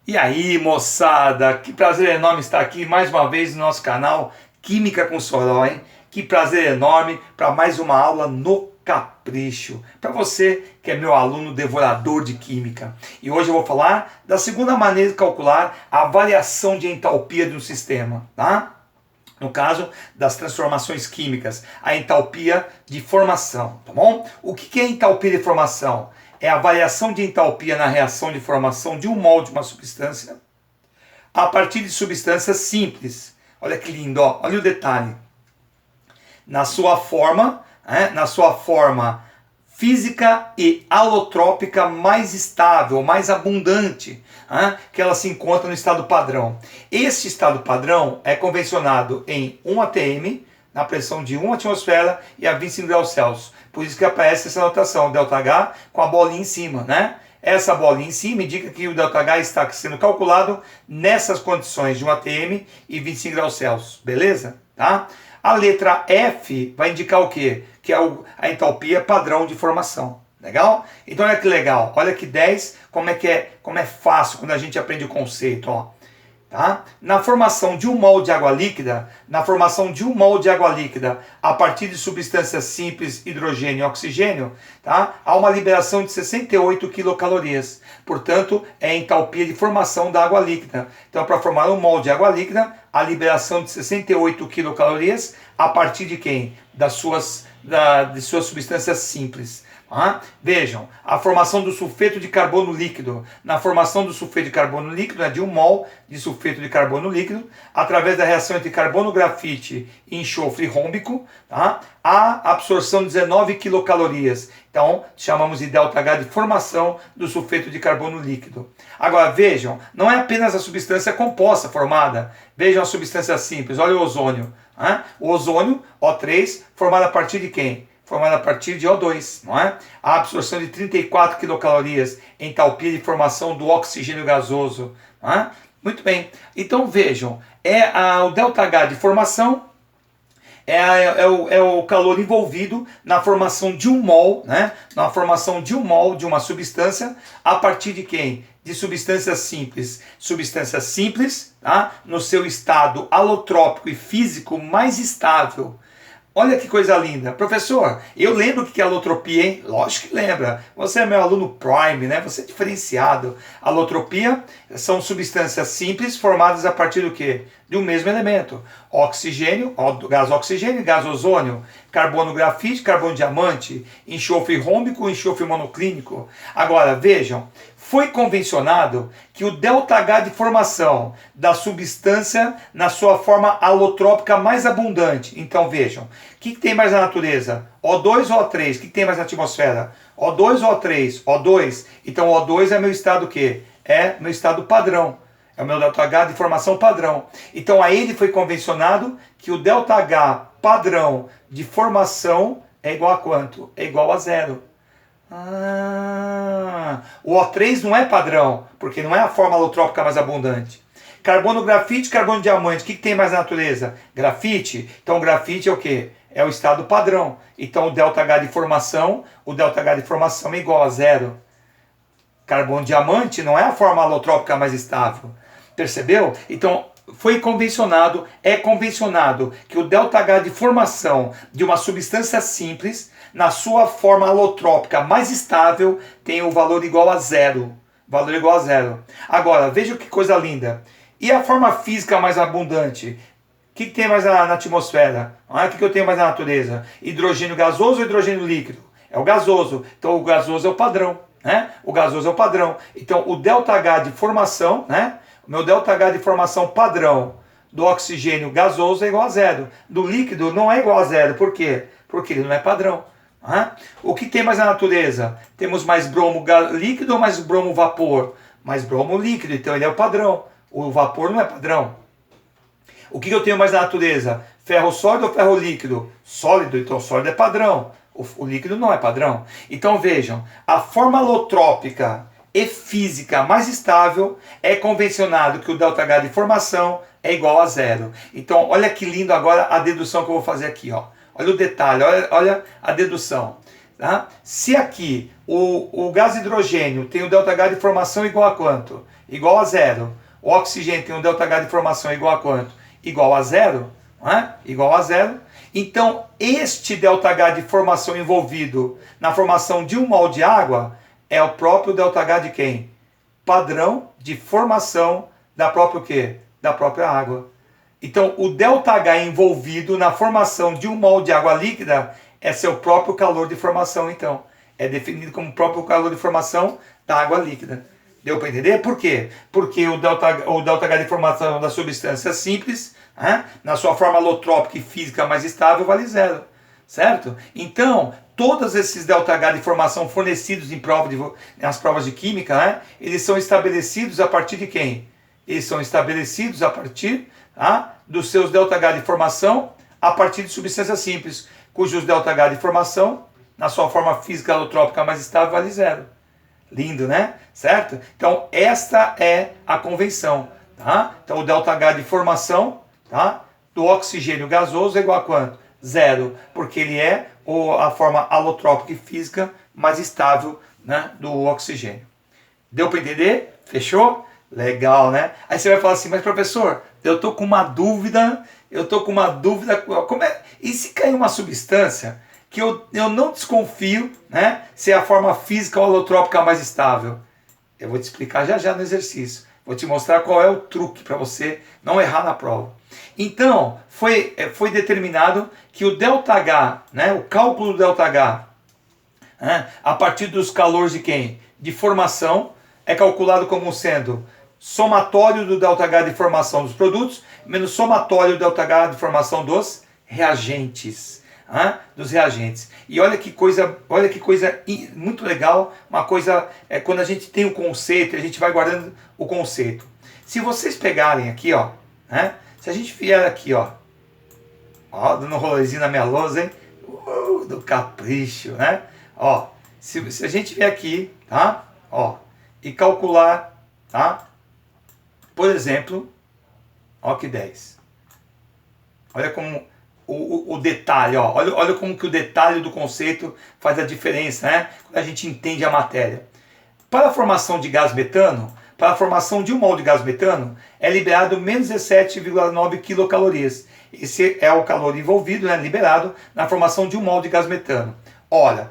E aí, moçada, que prazer enorme estar aqui mais uma vez no nosso canal Química com Soró, hein? Que prazer enorme para mais uma aula no Capricho. Para você que é meu aluno devorador de Química. E hoje eu vou falar da segunda maneira de calcular a variação de entalpia de um sistema, tá? No caso das transformações químicas, a entalpia de formação, tá bom? O que é entalpia de formação? É a variação de entalpia na reação de formação de um mol de uma substância a partir de substâncias simples. Olha que lindo, ó. Olha o detalhe. Na sua forma física e alotrópica mais estável, mais abundante, que ela se encontra no estado padrão. Este estado padrão é convencionado em 1 atm, na pressão de 1 atmosfera e a 25 graus Celsius. Por isso que aparece essa notação, ΔH com a bolinha em cima, né? Essa bolinha em cima indica que o ΔH está sendo calculado nessas condições de 1 atm e 25 graus Celsius, beleza? Tá? A letra F vai indicar o quê? Que é a entalpia padrão de formação. Legal? Então olha que legal, olha que 10, como é fácil quando a gente aprende o conceito, ó. Tá? Na formação de um mol de água líquida, a partir de substâncias simples, hidrogênio e oxigênio, tá? Há uma liberação de 68 quilocalorias. Portanto, é a entalpia de formação da água líquida. Então, para formar um mol de água líquida, a liberação de 68 quilocalorias a partir de quem? De suas substâncias simples. Vejam, a formação do sulfeto de carbono líquido. Na formação do sulfeto de carbono líquido, de um mol de sulfeto de carbono líquido, através da reação entre carbono grafite e enxofre rômbico, tá? Há absorção de 19 quilocalorias. Então, chamamos de ΔH de formação do sulfeto de carbono líquido. Agora, vejam, não é apenas a substância composta formada. Vejam a substância simples, olha o ozônio. O ozônio, O3, formado a partir de quem? Formada a partir de O2, não é? A absorção de 34 quilocalorias, entalpia de formação do oxigênio gasoso. Não é? Muito bem, então vejam, o ΔH de formação é o calor envolvido na formação de um mol, né? Na formação de um mol de uma substância, a partir de quem? De substâncias simples. Substâncias simples, tá? No seu estado alotrópico e físico mais estável. Olha que coisa linda. Professor, eu lembro o que é alotropia, hein? Lógico que lembra. Você é meu aluno Prime, né? Você é diferenciado. Alotropia são substâncias simples formadas a partir do quê? De um mesmo elemento. Oxigênio, gás oxigênio, gás ozônio, carbono grafite, carbono diamante, enxofre rômbico, enxofre monoclínico. Agora, vejam, foi convencionado que o ΔH de formação da substância na sua forma alotrópica mais abundante. Então vejam, o que tem mais na natureza? O2 ou O3? O que tem mais na atmosfera? O2 ou O3? O2. Então O2 é meu estado o quê? É meu estado padrão. É o meu ΔH de formação padrão. Então a ele foi convencionado que o ΔH padrão de formação é igual a quanto? É igual a zero. O O3 não é padrão, porque não é a forma alotrópica mais abundante. Carbono grafite, carbono diamante, o que tem mais na natureza? Grafite. Então grafite é o quê? É o estado padrão. Então o ΔH de formação é igual a zero. Carbono diamante não é a forma alotrópica mais estável. Percebeu? Então é convencionado que o ΔH de formação de uma substância simples, na sua forma alotrópica mais estável, tem o valor igual a zero. Valor igual a zero. Agora, veja que coisa linda. E a forma física mais abundante? O que tem mais na atmosfera? O que eu tenho mais na natureza? Hidrogênio gasoso ou hidrogênio líquido? É o gasoso. Então o gasoso é o padrão. Né? O gasoso é o padrão. Então o ΔH de formação, né? O meu ΔH de formação padrão do oxigênio gasoso é igual a zero. Do líquido não é igual a zero. Por quê? Porque ele não é padrão. O que tem mais na natureza? Temos mais bromo líquido ou mais bromo vapor? Mais bromo líquido, então ele é o padrão. O vapor não é padrão. O que eu tenho mais na natureza? Ferro sólido ou ferro líquido? Sólido, então sólido é padrão. O líquido não é padrão. Então vejam, a forma alotrópica e física mais estável é convencionado que o ΔH de formação é igual a zero. Então olha que lindo agora a dedução que eu vou fazer aqui. Ó. Olha o detalhe, olha a dedução. Tá? Se aqui o gás hidrogênio tem o ΔH de formação igual a quanto? Igual a zero. O oxigênio tem um ΔH de formação igual a quanto? Igual a zero. Não é? Igual a zero. Então, este ΔH de formação envolvido na formação de um mol de água é o próprio ΔH de quem? Padrão de formação da própria o quê? Da própria água. Então, o ΔH envolvido na formação de um mol de água líquida é seu próprio calor de formação, então. É definido como o próprio calor de formação da água líquida. Deu para entender? Por quê? Porque o ΔH de formação da substância simples, né, na sua forma alotrópica e física mais estável, vale zero. Certo? Então, todos esses ΔH de formação fornecidos nas provas de química, né, eles são estabelecidos a partir de quem? Eles são estabelecidos a partir dos seus ΔH de formação a partir de substâncias simples, cujos ΔH de formação, na sua forma física alotrópica mais estável, vale zero. Lindo, né? Certo? Então, esta é a convenção. Tá? Então, o ΔH de formação, tá, do oxigênio gasoso é igual a quanto? Zero, porque ele é a forma alotrópica e física mais estável, né, do oxigênio. Deu para entender? Fechou? Legal, né? Aí você vai falar assim, mas professor, eu tô com uma dúvida, como é? E se cair uma substância que eu não desconfio, né, se é a forma física ou alotrópica mais estável? Eu vou te explicar já já no exercício. Vou te mostrar qual é o truque para você não errar na prova. Então, foi determinado que o ΔH, né, o cálculo do ΔH, né, a partir dos calores de quem? De formação, é calculado como sendo somatório do ΔH de formação dos produtos menos somatório do ΔH de formação dos reagentes. Dos reagentes. E olha que coisa muito legal, uma coisa, quando a gente tem o conceito, a gente vai guardando o conceito. Se vocês pegarem aqui, ó, né, se a gente vier aqui, ó, dando um rolezinho na minha lousa, hein, do capricho, né, ó, se a gente vier aqui, tá, ó, e calcular, tá, por exemplo, ó que 10. Olha como o detalhe, ó, olha como que o detalhe do conceito faz a diferença, né? Quando a gente entende a matéria. Para a formação de gás metano, para a formação de um mol de gás metano, é liberado menos 17,9 quilocalorias. Esse é o calor envolvido, né, liberado na formação de um mol de gás metano. Olha,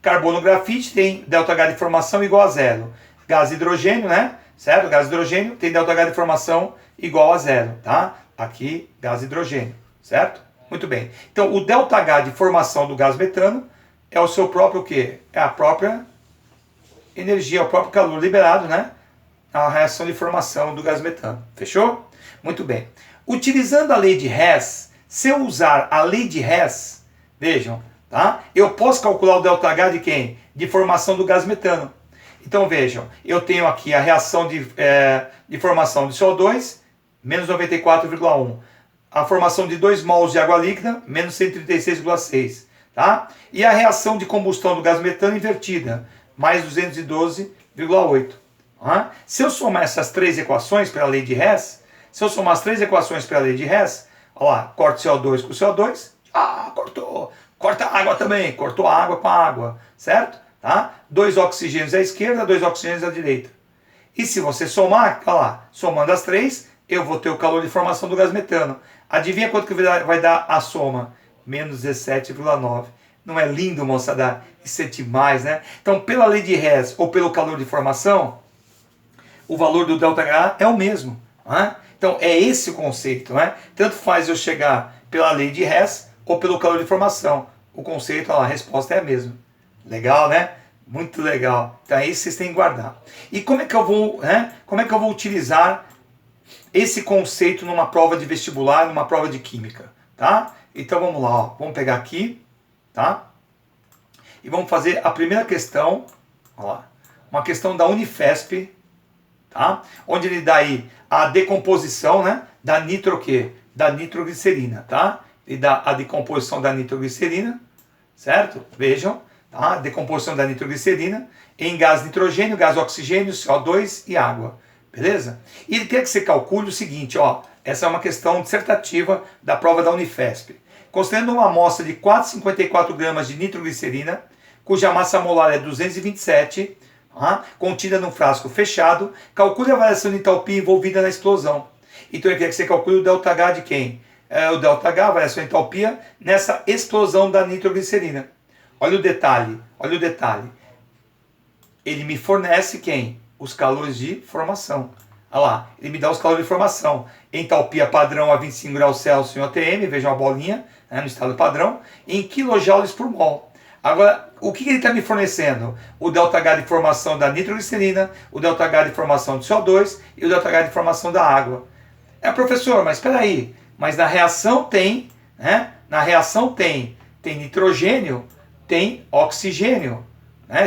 carbono grafite tem ΔH de formação igual a zero. Gás hidrogênio, né? Certo? Gás hidrogênio tem ΔH de formação igual a zero, tá? Aqui, gás hidrogênio, certo? Muito bem. Então, o ΔH de formação do gás metano é o seu próprio o quê? É a própria energia, o próprio calor liberado, né? A reação de formação do gás metano. Fechou? Muito bem. Utilizando a lei de Hess, se eu usar a lei de Hess, vejam, tá? Eu posso calcular o ΔH de quem? De formação do gás metano. Então, vejam, eu tenho aqui a reação de formação de CO2, menos 94,1. A formação de 2 mols de água líquida, menos 136,6. Tá? E a reação de combustão do gás metano invertida, mais 212,8. Tá? Se eu somar essas três equações pela lei de Hess, olha lá, corta CO2 com CO2, cortou. Corta a água também, cortou a água com a água, certo? Tá? 2 oxigênios à esquerda, 2 oxigênios à direita. E se você somar, olha lá, somando as três, eu vou ter o calor de formação do gás metano. Adivinha quanto que vai dar a soma? Menos 17,9. Não é lindo, moçada? Isso é demais, né? Então, pela lei de Hess ou pelo calor de formação, o valor do ΔH é o mesmo. Né? Então, é esse o conceito. Né? Tanto faz eu chegar pela lei de Hess ou pelo calor de formação. O conceito, a resposta é a mesma. Legal, né? Muito legal. Então, é isso que vocês têm que guardar. E como é que eu vou utilizar esse conceito numa prova de vestibular, numa prova de química, tá? Então vamos lá, ó. Vamos pegar aqui, tá? E vamos fazer a primeira questão, ó lá, uma questão da Unifesp, tá? Onde ele dá aí a decomposição, né, da nitroglicerina, tá? Ele dá a decomposição da nitroglicerina, certo? Vejam, tá? A decomposição da nitroglicerina em gás nitrogênio, gás oxigênio, CO2 e água. Beleza? E ele quer que você calcule o seguinte, ó, essa é uma questão dissertativa da prova da Unifesp. Considerando uma amostra de 4,54 gramas de nitroglicerina, cuja massa molar é 227, contida num frasco fechado, calcule a variação de entalpia envolvida na explosão. Então ele quer que você calcule o ΔH de quem? O ΔH, a variação de entalpia, nessa explosão da nitroglicerina. Olha o detalhe, olha o detalhe. Ele me fornece quem? Os calores de formação. Olha lá, ele me dá os calores de formação. Entalpia padrão a 25 graus Celsius em OTM, veja uma bolinha, no estado padrão, em quilojoules por mol. Agora, o que ele está me fornecendo? O ΔH de formação da nitroglicerina, o ΔH de formação do CO2 e o ΔH de formação da água. Professor, mas espera aí, mas na reação tem, Na reação tem nitrogênio, tem oxigênio,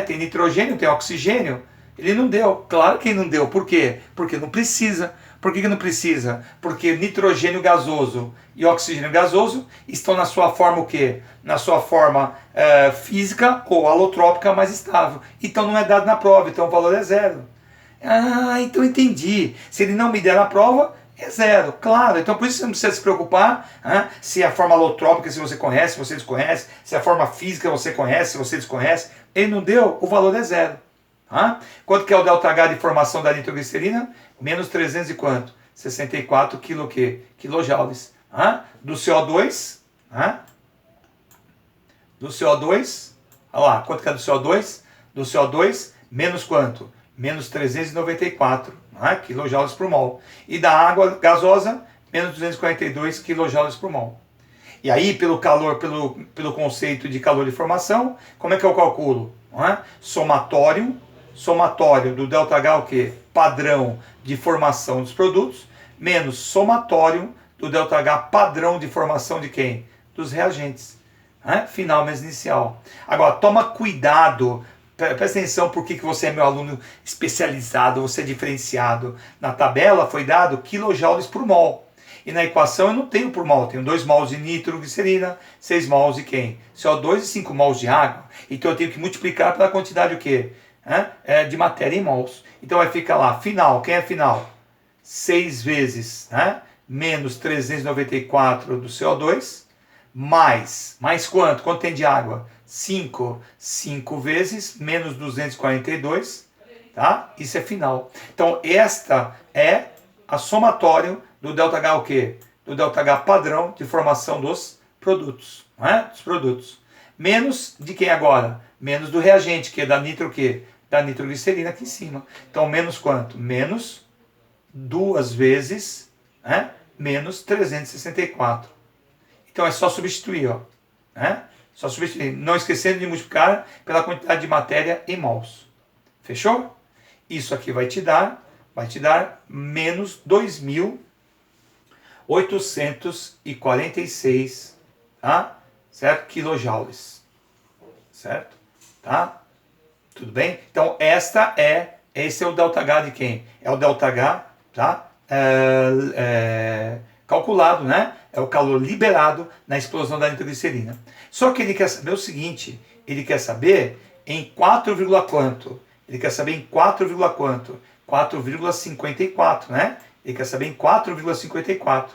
Tem nitrogênio, tem oxigênio. Ele não deu, claro que ele não deu. Por quê? Porque não precisa. Por que não precisa? Porque nitrogênio gasoso e oxigênio gasoso estão na sua forma o quê? Na sua forma física ou alotrópica mais estável. Então não é dado na prova, então o valor é zero. Então entendi. Se ele não me der na prova, é zero, claro. Então por isso você não precisa se preocupar se a forma alotrópica, se você conhece, se você desconhece, se a forma física você conhece, se você desconhece. Ele não deu, o valor é zero. Quanto que é o ΔH de formação da nitroglicerina? Menos 300 e quanto? 64 quilojoules. Do CO2, do CO2, olha lá, quanto que é do CO2? Do CO2, menos quanto? Menos 394 quilojoules por mol. E da água gasosa, menos 242 quilojoules por mol. E aí, pelo calor, pelo conceito de calor de formação, como é que eu calculo? Somatório do ΔH, o quê? Padrão de formação dos produtos, menos somatório do ΔH padrão de formação de quem? Dos reagentes. Final menos inicial. Agora, toma cuidado, presta atenção porque que você é meu aluno especializado, você é diferenciado. Na tabela foi dado quilojoules por mol. E na equação eu não tenho por mol, eu tenho 2 mols de nitroglicerina, 6 mols de quem? CO2 e 5 mols de água. Então eu tenho que multiplicar pela quantidade o quê? De matéria em mols. Então vai ficar lá, final, quem é final? 6 vezes, menos 394 do CO2, mais quanto? Quanto tem de água? 5 vezes, menos 242, tá? Isso é final. Então esta é a somatório do ΔH o quê? Do ΔH padrão de formação dos produtos, Dos produtos. Menos de quem agora? Menos do reagente, que é da nitro o quê? Da nitroglicerina aqui em cima. Então, menos quanto? Menos 2 vezes, menos 364. Então, é só substituir, ó. Só substituir. Não esquecendo de multiplicar pela quantidade de matéria em mols. Fechou? Isso aqui vai te dar menos 2.846, tá? Certo? Quilojoules. Certo? Tá? Tudo bem? Então, esse é o ΔH de quem? É o ΔH, tá? Calculado, É o calor liberado na explosão da nitroglicerina. Só que ele quer saber o seguinte, ele quer saber em 4, quanto? Ele quer saber em 4, quanto? 4,54, Ele quer saber em 4,54.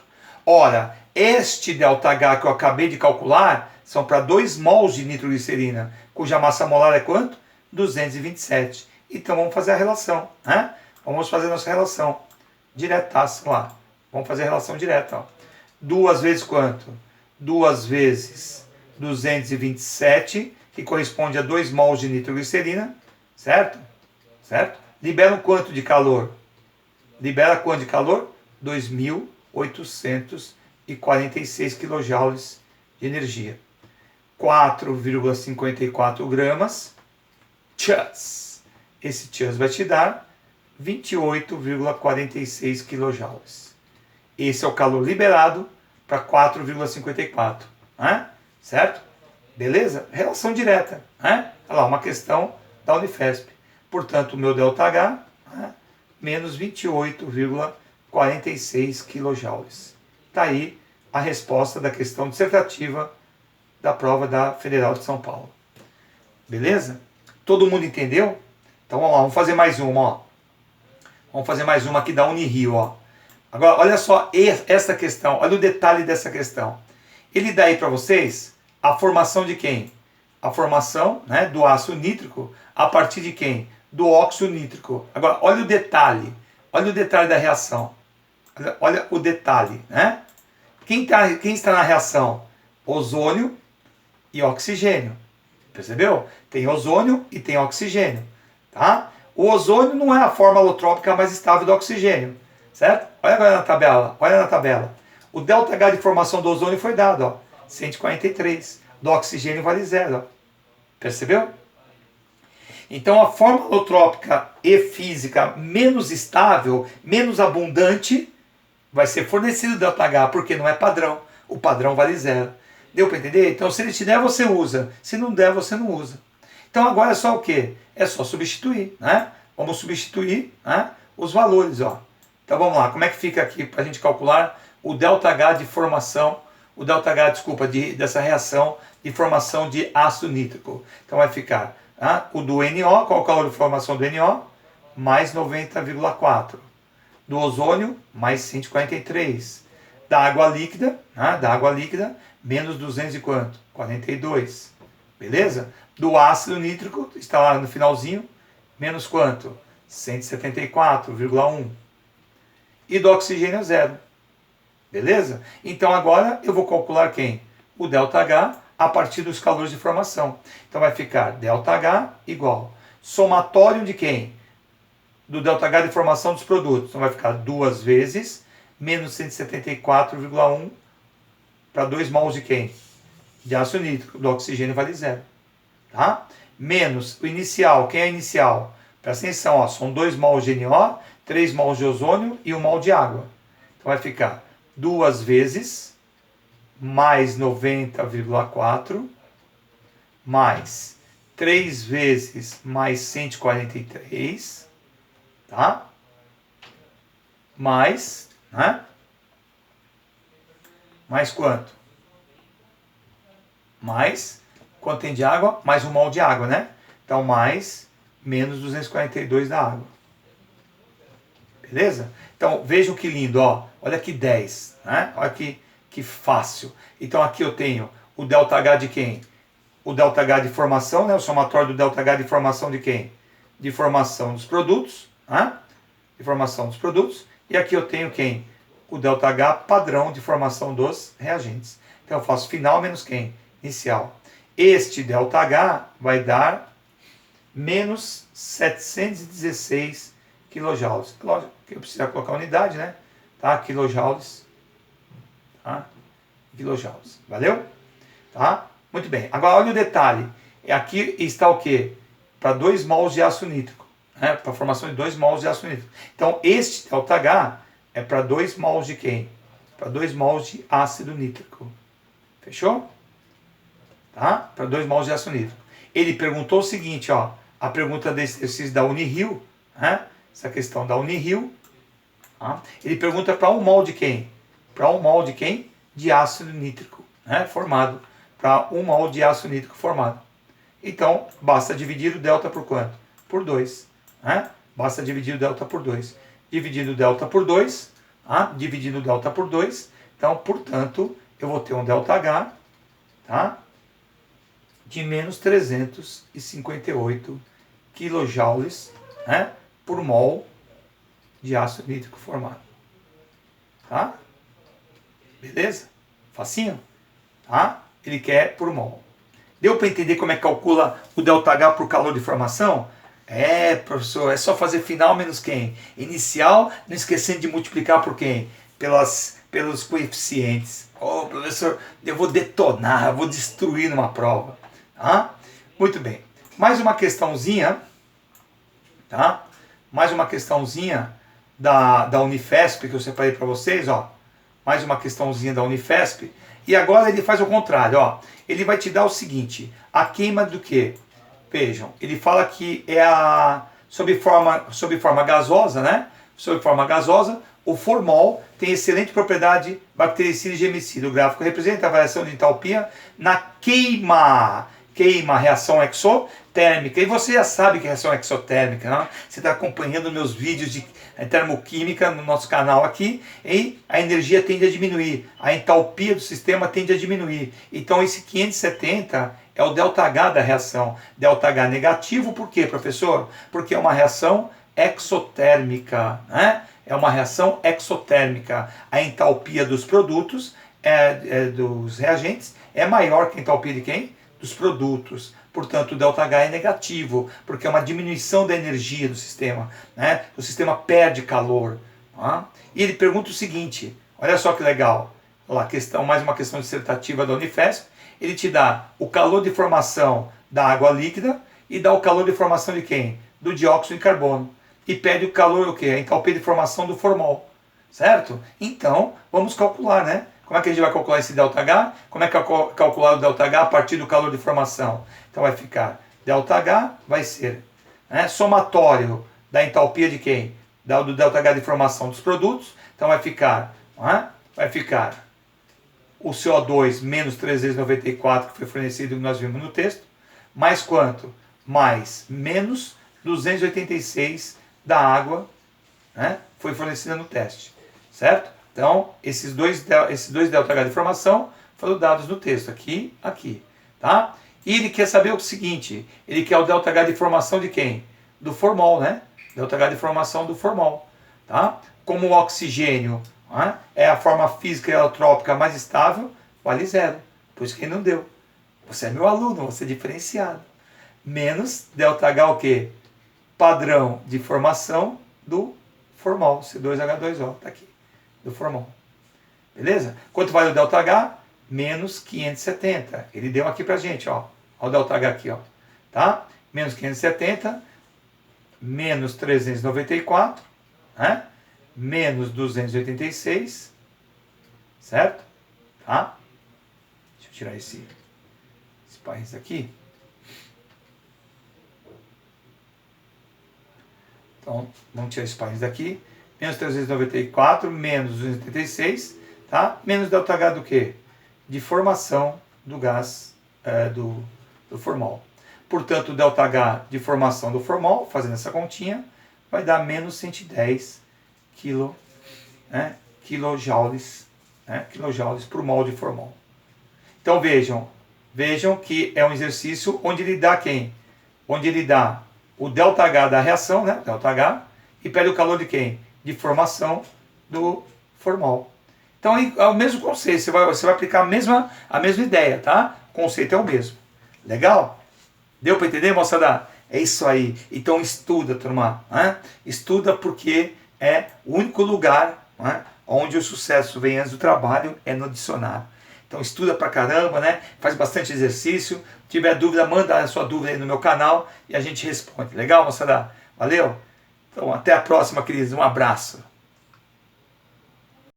Ora, este ΔH que eu acabei de calcular são para 2 mols de nitroglicerina, cuja massa molar é quanto? 227. Então vamos fazer a relação, Vamos fazer a nossa relação diretaça lá. Vamos fazer a relação direta, ó. 2 vezes quanto? 2 vezes 227, que corresponde a 2 mols de nitroglicerina, certo? Certo? Libera um quanto de calor? Libera quanto de calor? 2.846 quilojoules de energia. 4,54 gramas. Tchas! Esse tchas vai te dar 28,46 quilojoules. Esse é o calor liberado para 4,54. Certo? Beleza? Relação direta. Olha lá, uma questão da Unifesp. Portanto, o meu ΔH, menos 28,46 quilojoules. Está aí a resposta da questão dissertativa da prova da Federal de São Paulo. Beleza? Todo mundo entendeu? Então vamos lá, vamos fazer mais uma, ó. Vamos fazer mais uma aqui da Unirio, ó. Agora, olha só essa questão, olha o detalhe dessa questão. Ele dá aí para vocês a formação de quem? a formação, né, do ácido nítrico a partir de quem? Do óxido nítrico. Agora, olha o detalhe da reação. Olha o detalhe, né? Quem está na reação? Ozônio e oxigênio. Percebeu? Tem ozônio e tem oxigênio. Tá? O ozônio não é a forma alotrópica mais estável do oxigênio. Certo? Olha agora na tabela. Olha na tabela. O ΔH de formação do ozônio foi dado, ó, 143. Do oxigênio vale 0. Ó. Percebeu? Então a forma alotrópica e física menos estável, menos abundante, vai ser fornecido o ΔH, porque não é padrão. O padrão vale 0. Deu para entender? Então se ele te der, você usa. Se não der, você não usa. Então agora é só o quê? É só substituir, né? Vamos substituir, né, os valores, ó. Então vamos lá, como é que fica aqui para a gente calcular o ΔH de formação, o ΔH, desculpa, dessa reação de formação de ácido nítrico. Então vai ficar o do NO, qual é o calor de formação do NO? Mais 90,4. Do ozônio, mais 143. Da água líquida, menos 200 e quanto? 42. Beleza? Do ácido nítrico, está lá no finalzinho, menos quanto? 174,1. E do oxigênio 0. Beleza? Então agora eu vou calcular quem? O ΔH a partir dos calores de formação. Então vai ficar ΔH igual somatório de quem? Do ΔH de formação dos produtos. Então vai ficar 2 vezes menos 174,1 para 2 mols de quem? De ácido nítrico. Do oxigênio vale 0. Tá? Menos o inicial. Quem é inicial? Presta atenção, ó, são 2 mols de NO, 3 mols de ozônio e 1 mol de água. Então vai ficar 2 vezes mais 90,4 mais 3 vezes mais 143, tá? Mais, né? Mais quanto? Mais, quanto tem de água? Mais 1 mol de água, né? Então mais menos 242 da água. Beleza? Então vejam que lindo, ó. Olha que 10, né? Olha que fácil. Então aqui eu tenho o ΔH de quem? O ΔH de formação, né? O somatório do ΔH de formação de quem? De formação dos produtos, né? De formação dos produtos. E aqui eu tenho quem? O ΔH padrão de formação dos reagentes. Então eu faço final menos quem? Inicial. Este ΔH vai dar menos 716 kJ. Lógico que eu preciso colocar unidade, né? Tá? Kilojoules. Tá? Kilojoules. Valeu? Tá? Muito bem. Agora olha o detalhe. Aqui está o quê? Para 2 mols de ácido nítrico. Né? Para a formação de 2 mols de ácido nítrico. Então este ΔH é para 2 mols de quem? Para 2 mols de ácido nítrico. Fechou? Tá? Para 2 mols de ácido nítrico. Ele perguntou o seguinte, ó. A pergunta desse exercício da Unirio, né? Essa questão da Unirio, tá? Ele pergunta para 1 mol de quem? Para 1 mol de quem? De ácido nítrico, né? Formado. Para 1 mol de ácido nítrico formado. Então, basta dividir o delta por quanto? Por 2. Né? Basta dividir o delta por 2. Dividindo o delta por 2, tá? Dividindo o delta por 2. Então, portanto, eu vou ter um ΔH, tá? De menos 358 kJ, né, por mol de ácido nítrico formado. Tá? Beleza? Facinho? Tá? Ele quer por mol. Deu para entender como é que calcula o ΔH por calor de formação? É, professor, é só fazer final menos quem? Inicial, não esquecendo de multiplicar por quem? Pelos coeficientes. Ô, professor, eu vou detonar, eu vou destruir numa prova. Tá? Muito bem. Mais uma questãozinha, tá? Mais uma questãozinha da Unifesp que eu separei para vocês, ó. Mais uma questãozinha da Unifesp. E agora ele faz o contrário, ó. Ele vai te dar o seguinte: a queima do quê? Vejam, ele fala que é sob forma gasosa, né? Sob forma gasosa, o formol tem excelente propriedade bactericida e gemicida. O gráfico representa a variação de entalpia na queima, reação exotérmica. E você já sabe que é reação exotérmica, né? Você está acompanhando meus vídeos de termoquímica no nosso canal aqui, e a energia tende a diminuir, a entalpia do sistema tende a diminuir. Então esse 570 é o ΔH da reação. ΔH negativo, por quê, professor? Porque é uma reação exotérmica, né? É uma reação exotérmica. A entalpia dos produtos, dos reagentes, é maior que a entalpia de quem? Dos produtos. Portanto, o ΔH é negativo, porque é uma diminuição da energia do sistema, né? O sistema perde calor. Tá? E ele pergunta o seguinte, olha só que legal, lá, questão, mais uma questão dissertativa da Unifesp, ele te dá o calor de formação da água líquida e dá o calor de formação de quem? Do dióxido de carbono. E pede o calor, o quê? A entalpia de formação do formol, certo? Então, vamos calcular, né? Como é que a gente vai calcular esse ΔH? Como é que é calcular o ΔH a partir do calor de formação? Então vai ficar, ΔH vai ser, né, somatório da entalpia de quem? Do ΔH de formação dos produtos. Então vai ficar, vai ficar o CO2 menos 394 que foi fornecido, que nós vimos no texto, mais quanto? Mais menos 286 da água, né, foi fornecida no teste, certo? Então, esses dois ΔH de formação foram dados no texto, aqui, tá? E ele quer saber o seguinte, ele quer o ΔH de formação de quem? Do formol, né? ΔH de formação do formol, tá? Como o oxigênio, né, é a forma física e alotrópica mais estável, vale 0, por isso que ele não deu. Você é meu aluno, você é diferenciado. Menos ΔH o quê? Padrão de formação do formol, C2H2O, tá aqui, do formol. Beleza? Quanto vale o ΔH? Menos 570. Ele deu aqui pra gente, ó. Olha o ΔH aqui, ó. Tá? Menos 570, menos 394, né? Menos 286, certo? Tá? Deixa eu tirar esse país aqui. Então, vamos tirar esse país daqui. Menos 394, menos 286, tá? Menos ΔH do quê? De formação do gás do formol. Portanto, o ΔH de formação do formol, fazendo essa continha, vai dar menos 110 quilojoules por mol de formol. Então vejam que é um exercício onde ele dá quem? Onde ele dá o ΔH da reação, né? ΔH, e pede o calor de quem? De formação do formol. Então é o mesmo conceito, você vai aplicar a mesma ideia, tá? O conceito é o mesmo. Legal? Deu para entender, moçada? É isso aí. Então estuda, turma. Né? Estuda porque é o único lugar, né, onde o sucesso vem antes do trabalho é no dicionário. Então estuda pra caramba, né? Faz bastante exercício. Se tiver dúvida, manda a sua dúvida aí no meu canal e a gente responde. Legal, moçada? Valeu? Então até a próxima, queridos. Um abraço.